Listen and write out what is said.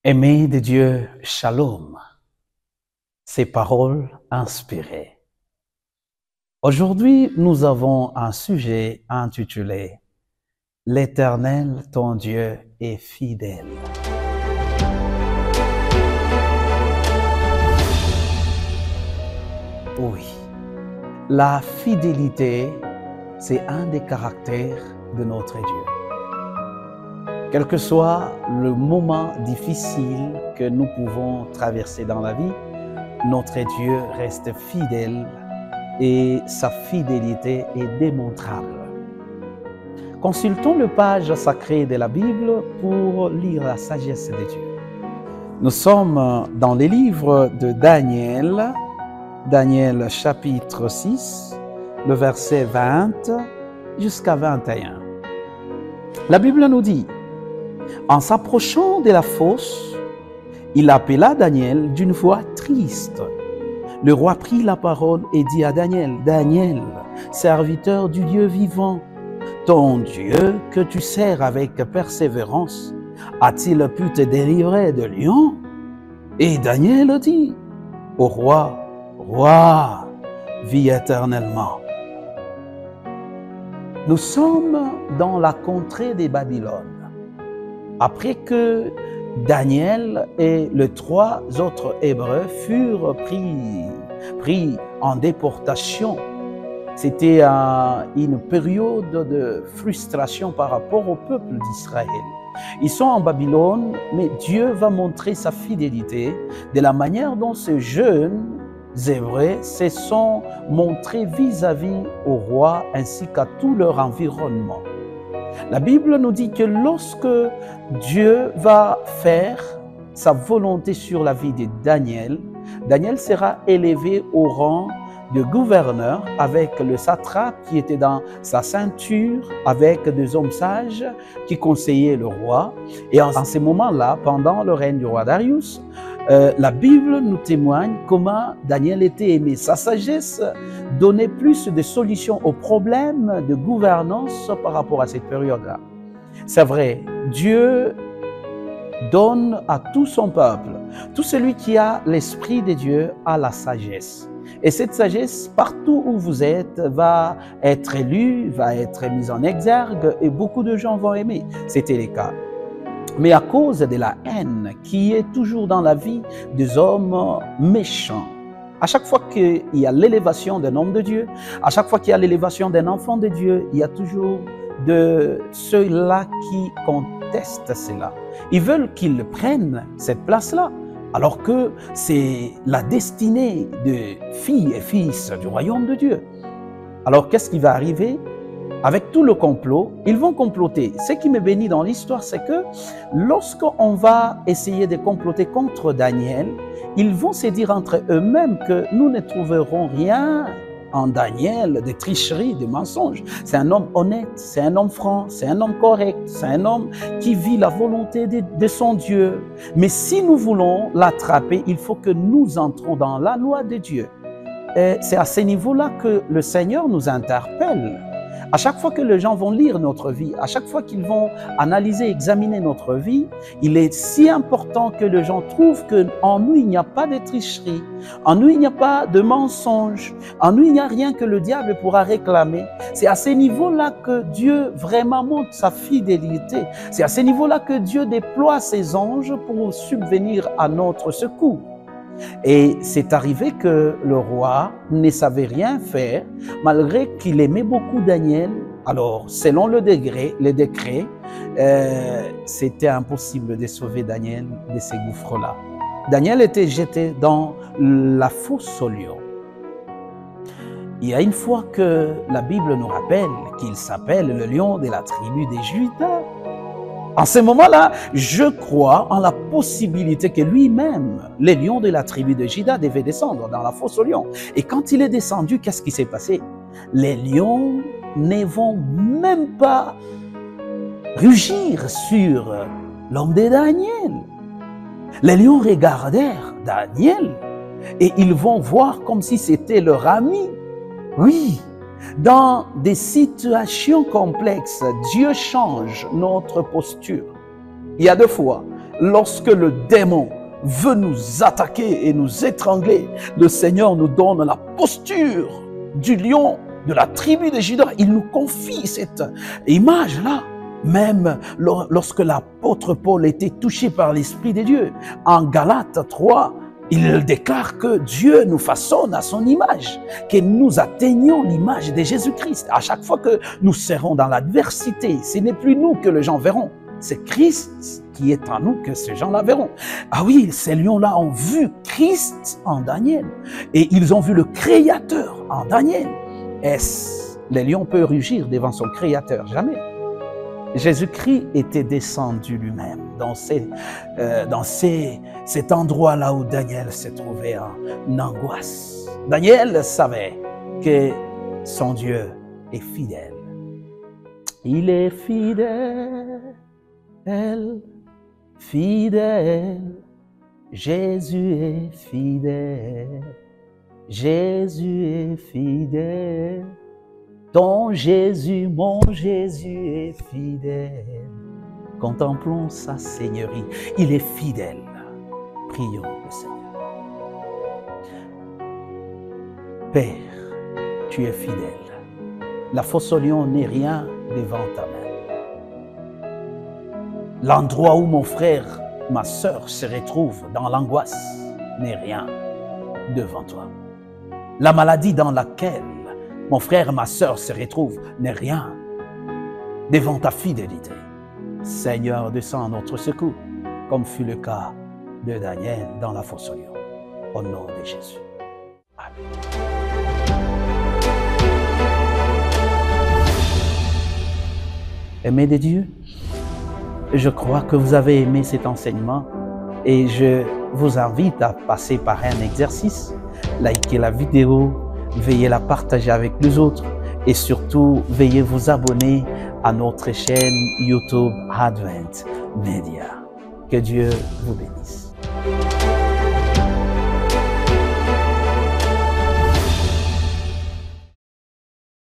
Aimé de Dieu, shalom, ces paroles inspirées. Aujourd'hui, nous avons un sujet intitulé « L'Éternel, ton Dieu, est fidèle ». Oui, la fidélité, c'est un des caractères de notre Dieu. Quel que soit le moment difficile que nous pouvons traverser dans la vie, notre Dieu reste fidèle et sa fidélité est démontrable. Consultons le page sacrée de la Bible pour lire la sagesse de Dieu. Nous sommes dans les livres de Daniel, Daniel chapitre 6, le verset 20 jusqu'à 21. La Bible nous dit: en s'approchant de la fosse, il appela Daniel d'une voix triste. Le roi prit la parole et dit à Daniel: Daniel, serviteur du Dieu vivant, ton Dieu que tu sers avec persévérance, a-t-il pu te délivrer de lion? Et Daniel dit: au roi, roi, vis éternellement. Nous sommes dans la contrée des Babylone. Après que Daniel et les trois autres Hébreux furent pris en déportation, c'était une période de frustration par rapport au peuple d'Israël. Ils sont en Babylone, mais Dieu va montrer sa fidélité de la manière dont ces jeunes Hébreux se sont montrés vis-à-vis au roi ainsi qu'à tout leur environnement. La Bible nous dit que lorsque Dieu va faire sa volonté sur la vie de Daniel, Daniel sera élevé au rang de gouverneur avec le satrape qui était dans sa ceinture, avec des hommes sages qui conseillaient le roi. Et en ce moment-là, pendant le règne du roi Darius, la Bible nous témoigne comment Daniel était aimé. Sa sagesse donnait plus de solutions aux problèmes de gouvernance par rapport à cette période-là. C'est vrai, Dieu donne à tout son peuple, tout celui qui a l'esprit de Dieu a la sagesse. Et cette sagesse, partout où vous êtes, va être élue, va être mise en exergue et beaucoup de gens vont aimer. C'était le cas. Mais à cause de la haine qui est toujours dans la vie des hommes méchants, à chaque fois qu'il y a l'élévation d'un homme de Dieu, à chaque fois qu'il y a l'élévation d'un enfant de Dieu, il y a toujours de ceux-là qui contestent cela. Ils veulent qu'ils prennent cette place-là, alors que c'est la destinée de filles et fils du royaume de Dieu. Alors qu'est-ce qui va arriver? Avec tout le complot, ils vont comploter. Ce qui me bénit dans l'histoire, c'est que lorsqu'on va essayer de comploter contre Daniel, ils vont se dire entre eux-mêmes que nous ne trouverons rien en Daniel de tricherie, de mensonges. C'est un homme honnête, c'est un homme franc, c'est un homme correct, c'est un homme qui vit la volonté de son Dieu. Mais si nous voulons l'attraper, il faut que nous entrons dans la loi de Dieu. Et c'est à ce niveau-là que le Seigneur nous interpelle. À chaque fois que les gens vont lire notre vie, à chaque fois qu'ils vont analyser, examiner notre vie, il est si important que les gens trouvent qu'en nous, il n'y a pas de tricherie, en nous, il n'y a pas de mensonge, en nous, il n'y a rien que le diable pourra réclamer. C'est à ce niveau-là que Dieu vraiment montre sa fidélité. C'est à ce niveau-là que Dieu déploie ses anges pour subvenir à notre secours. Et c'est arrivé que le roi ne savait rien faire, malgré qu'il aimait beaucoup Daniel. Alors, selon le décret, c'était impossible de sauver Daniel de ces gouffres-là. Daniel était jeté dans la fosse aux lions. Il y a une fois que la Bible nous rappelle qu'il s'appelle le lion de la tribu de Juda. En ce moment-là, je crois en la possibilité que lui-même, le lion de la tribu de Juda, devait descendre dans la fosse aux lions. Et quand il est descendu, qu'est-ce qui s'est passé? Les lions ne vont même pas rugir sur l'homme de Daniel. Les lions regardèrent Daniel et ils vont voir comme si c'était leur ami. Oui, dans des situations complexes, Dieu change notre posture. Il y a deux fois, lorsque le démon veut nous attaquer et nous étrangler, le Seigneur nous donne la posture du lion de la tribu de Juda. Il nous confie cette image-là. Même lorsque l'apôtre Paul était touché par l'Esprit de Dieu, en Galates 3, il déclare que Dieu nous façonne à son image, que nous atteignons l'image de Jésus-Christ. À chaque fois que nous serons dans l'adversité, ce n'est plus nous que les gens verront, c'est Christ qui est en nous que ces gens-là verront. Ah oui, ces lions-là ont vu Christ en Daniel et ils ont vu le Créateur en Daniel. Est-ce les lions peuvent rugir devant son Créateur? Jamais. Jésus-Christ était descendu lui-même dans cet endroit-là où Daniel se trouvait en angoisse. Daniel savait que son Dieu est fidèle. Il est fidèle, fidèle. Jésus est fidèle. Jésus est fidèle. Ton Jésus, mon Jésus est fidèle. Contemplons sa Seigneurie. Il est fidèle. Prions le Seigneur. Père, tu es fidèle. La fosse au lion n'est rien devant ta main. L'endroit où mon frère, ma sœur se retrouvent dans l'angoisse n'est rien devant toi. La maladie dans laquelle mon frère, ma sœur se retrouvent n'est rien devant ta fidélité. Seigneur, descends à notre secours, comme fut le cas de Daniel dans la fosse au lion. Au nom de Jésus. Amen. Aimés de Dieu, je crois que vous avez aimé cet enseignement et je vous invite à passer par un exercice. Likez la vidéo, veuillez la partager avec les autres et surtout, veuillez vous abonner à notre chaîne YouTube Advent Media. Que Dieu vous bénisse.